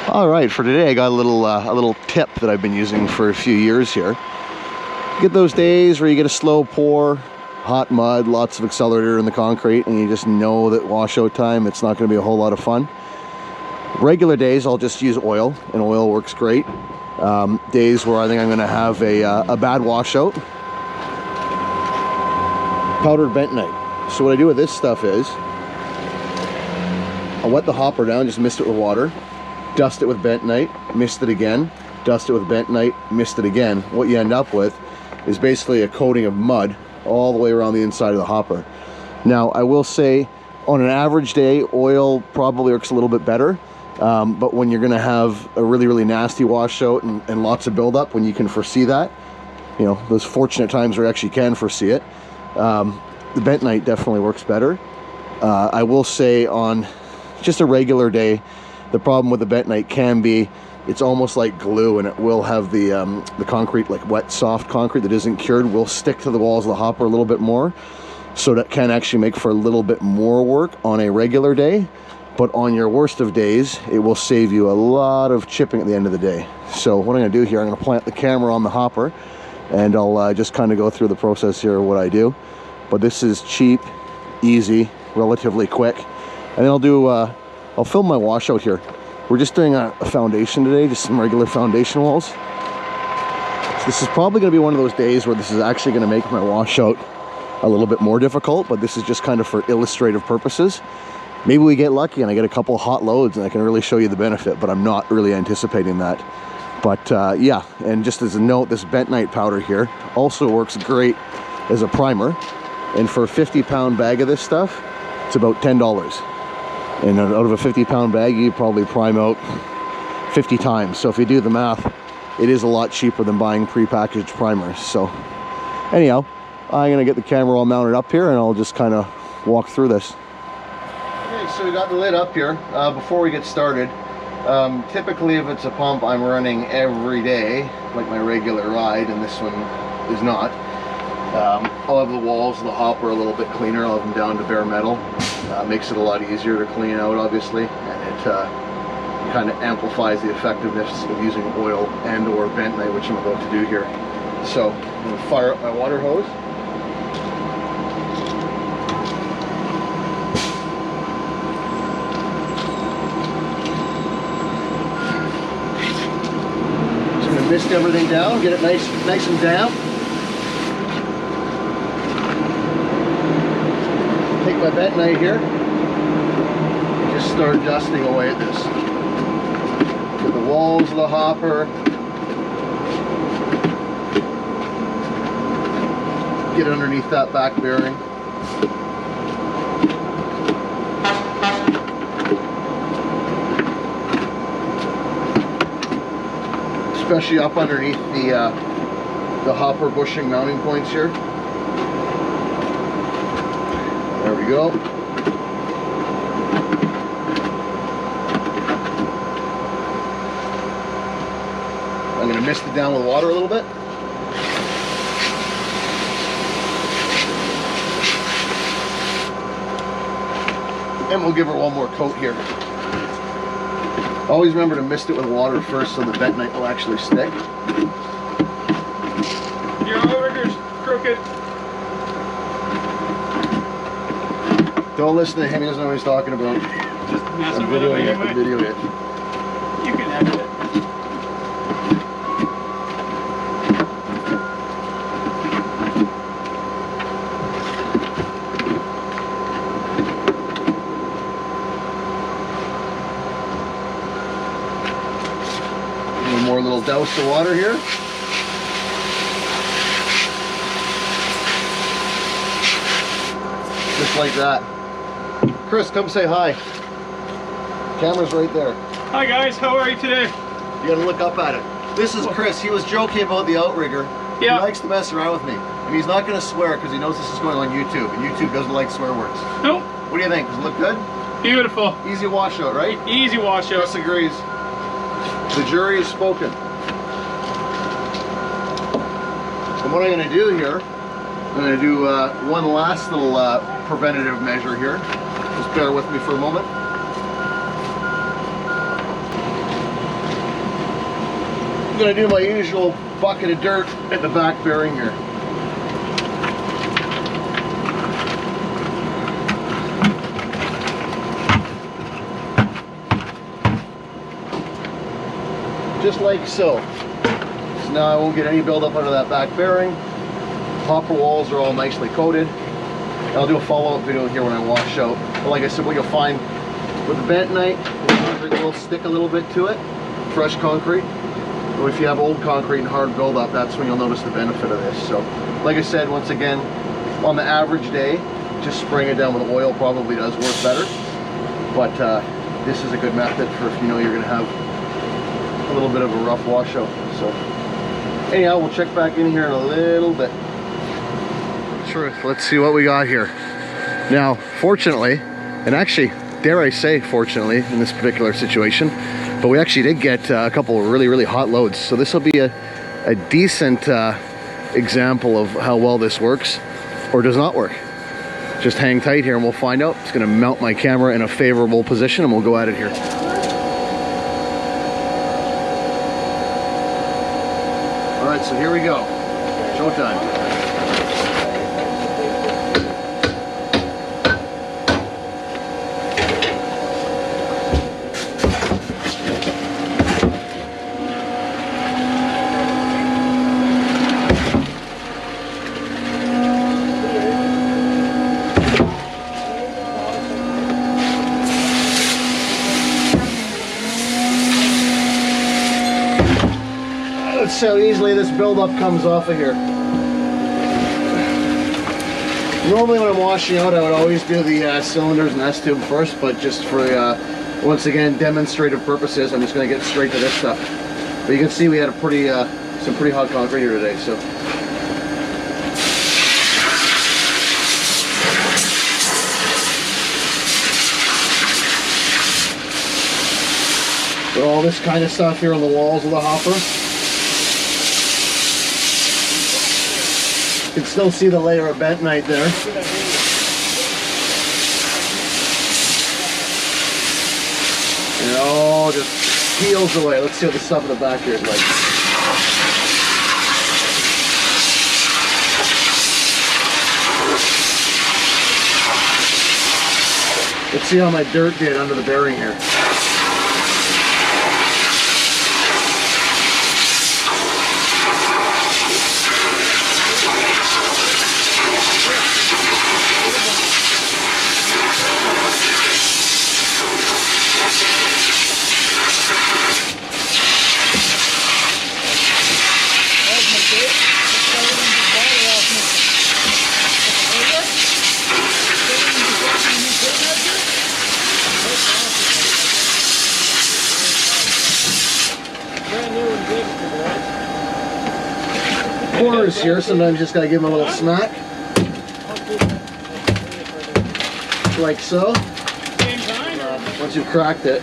All right, for today I got a little tip that I've been using for a few years here. Get those days where you get a slow pour, hot mud, lots of accelerator in the concrete, and you just know that washout time, it's not going to be a whole lot of fun. Regular days I'll just use oil, and oil works great. Days where I think I'm going to have a bad washout, powdered bentonite. So what I do with this stuff is I'll wet the hopper down, just mist it with water. Dust it with bentonite, mist it again, dust it with bentonite, mist it again. What you end up with is basically a coating of mud all the way around the inside of the hopper. Now, I will say, on an average day, oil probably works a little bit better, but when you're gonna have a really, really nasty washout and lots of buildup, when you can foresee that, you know, those fortunate times where you actually can foresee it, the bentonite definitely works better. I will say on just a regular day, the problem with the bentonite can be it's almost like glue, and it will have the concrete, like wet, soft concrete that isn't cured, will stick to the walls of the hopper a little bit more. So that can actually make for a little bit more work on a regular day. But on your worst of days, it will save you a lot of chipping at the end of the day. So what I'm going to do here, I'm going to plant the camera on the hopper, and I'll just kind of go through the process here of what I do. But this is cheap, easy, relatively quick. And then I'll film my washout here. We're just doing a foundation today, just some regular foundation walls. So this is probably going to be one of those days where this is actually going to make my washout a little bit more difficult, but this is just kind of for illustrative purposes. Maybe we get lucky and I get a couple of hot loads and I can really show you the benefit, but I'm not really anticipating that. But yeah, and just as a note, this bentonite powder here also works great as a primer. And for a 50-pound bag of this stuff, it's about $10. And out of a 50-pound bag, you probably prime out 50 times. So if you do the math, it is a lot cheaper than buying prepackaged primers. So anyhow, I'm gonna get the camera all mounted up here and I'll just kind of walk through this. Okay, so we got the lid up here. Before we get started, typically if it's a pump I'm running every day, like my regular ride, and this one is not. I'll have the walls of the hopper a little bit cleaner. I'll have them down to bare metal. Makes it a lot easier to clean out, obviously, and it kind of amplifies the effectiveness of using oil and or bentonite, which I'm about to do here. So I'm going to fire up my water hose. So I'm going to mist everything down, get it nice and damp. Take my bentonite here and just start dusting away at this. Get the walls of the hopper. Get underneath that back bearing. Especially up underneath the hopper bushing mounting points here. There we go. I'm going to mist it down with water a little bit. And we'll give her one more coat here. Always remember to mist it with water first so the bentonite will actually stick. Your outrigger's crooked. Don't listen to him, he doesn't know what he's talking about. Just messing I'm with videoing it it, anyway. I'm videoing it. You can edit it. One more little douse of water here. Just like that. Chris, come say hi. Camera's right there. Hi guys, how are you today? You gotta look up at it. This is Chris. He was joking about the outrigger. Yeah. He likes to mess around with me. And he's not gonna swear because he knows this is going on YouTube. And YouTube doesn't like swear words. Nope. What do you think? Does it look good? Beautiful. Easy washout, right? Easy washout. Chris agrees. The jury has spoken. And what I'm gonna do here, I'm gonna do one last little preventative measure here. Just bear with me for a moment. gonna do my usual bucket of dirt at the back bearing here. Just like so. So now I won't get any buildup under that back bearing. Hopper walls are all nicely coated. I'll do a follow-up video here when I wash out. But like I said, what you'll find with the bentonite, the concrete will stick a little bit to it, fresh concrete. Or if you have old concrete and hard buildup, that's when you'll notice the benefit of this. So, like I said, once again, on the average day, just spraying it down with oil probably does work better. But this is a good method for if you know you're going to have a little bit of a rough washout. So, anyhow, we'll check back in here in a little bit. Truth. Let's see what we got here. Now, fortunately, and actually, dare I say fortunately in this particular situation, but we actually did get a couple of really hot loads. So this will be a decent example of how well this works or does not work. Just hang tight here and we'll find out. It's going to mount my camera in a favorable position and we'll go at it here. All right, so here we go. Showtime. Let's see how easily this buildup comes off of here. Normally when I'm washing out, I would always do the cylinders and S-tube first, but just for, once again, demonstrative purposes, I'm just going to get straight to this stuff. But you can see we had a pretty, some pretty hot concrete here today, so. Got all this kind of stuff here on the walls of the hopper. You can still see the layer of bentonite there. And it all just peels away. Let's see what the stuff in the back here is like. Let's see how my dirt did under the bearing here. Corners here, sometimes you just gotta give them a little smack. Like so. Once you've cracked it.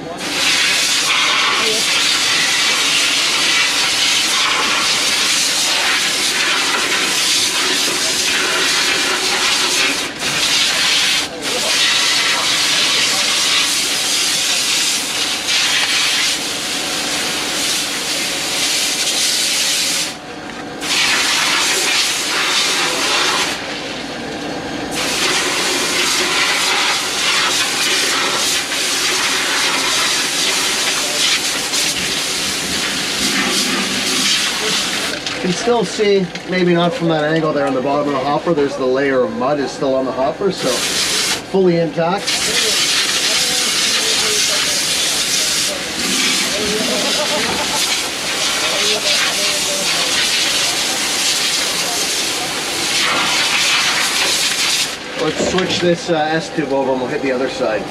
You can still see, maybe not from that angle there on the bottom of the hopper, there's the layer of mud is still on the hopper, so fully intact. Let's switch this S-tube over and we'll hit the other side.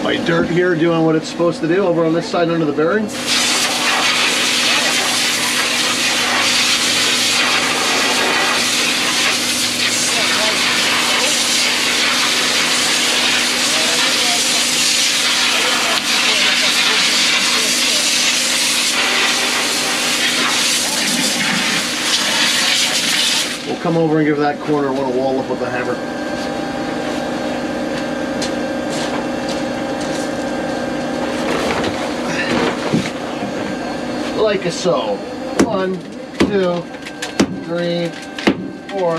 My dirt here doing what it's supposed to do over on this side under the bearing. We'll come over and give that corner one a wall up with the hammer. Like so. 1, 2, 3, 4.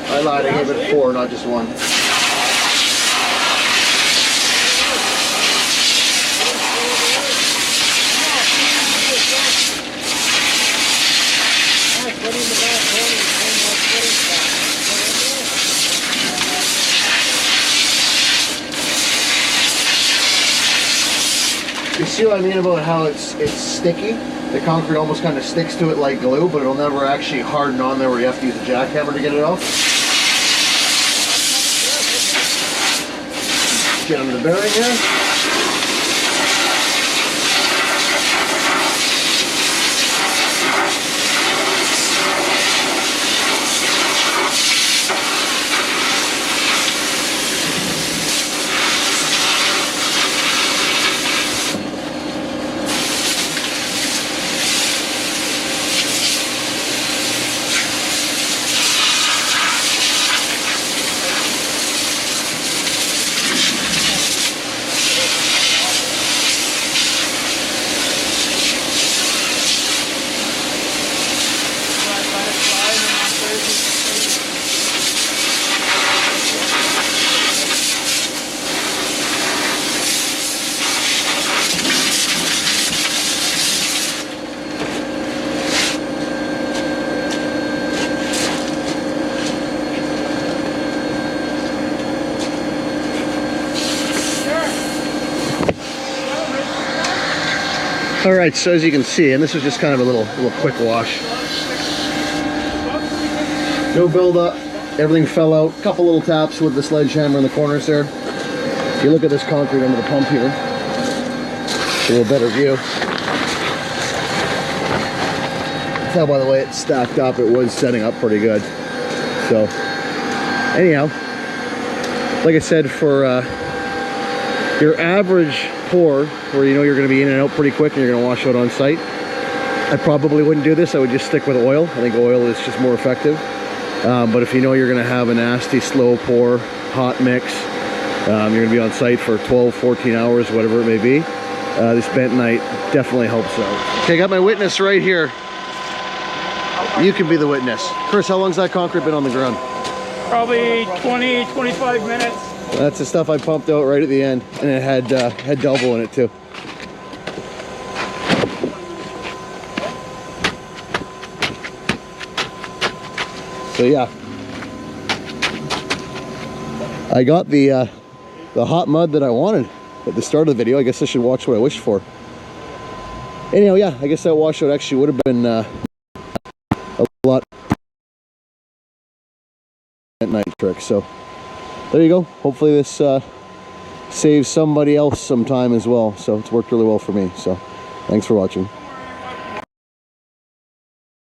I lied, I gave it 4, not just 1. You see what I mean about how it's sticky? The concrete almost kind of sticks to it like glue, but it'll never actually harden on there where you have to use a jackhammer to get it off. Get under the bearing here. All right, so as you can see, and this was just kind of a little quick wash. No buildup, everything fell out. A couple little taps with the sledgehammer in the corners there. If you look at this concrete under the pump here, a little better view. Tell by the way it's stacked up, it was setting up pretty good. So, anyhow, like I said, for your average pour, where you know you're going to be in and out pretty quick and you're going to wash out on site, I probably wouldn't do this. I would just stick with oil. I think oil is just more effective. But if you know you're going to have a nasty slow pour, hot mix, you're going to be on site for 12, 14 hours, whatever it may be, this bentonite definitely helps out. Okay, I got my witness right here. You can be the witness. Chris, how long's that concrete been on the ground? Probably 20, 25 minutes. That's the stuff I pumped out right at the end, and it had double in it too. So yeah, I got the hot mud that I wanted at the start of the video. I guess I should watch what I wished for. Anyhow, yeah, I guess that washout actually would have been a lot bentonite trick. So there you go. Hopefully this saves somebody else some time as well. So it's worked really well for me. So thanks for watching.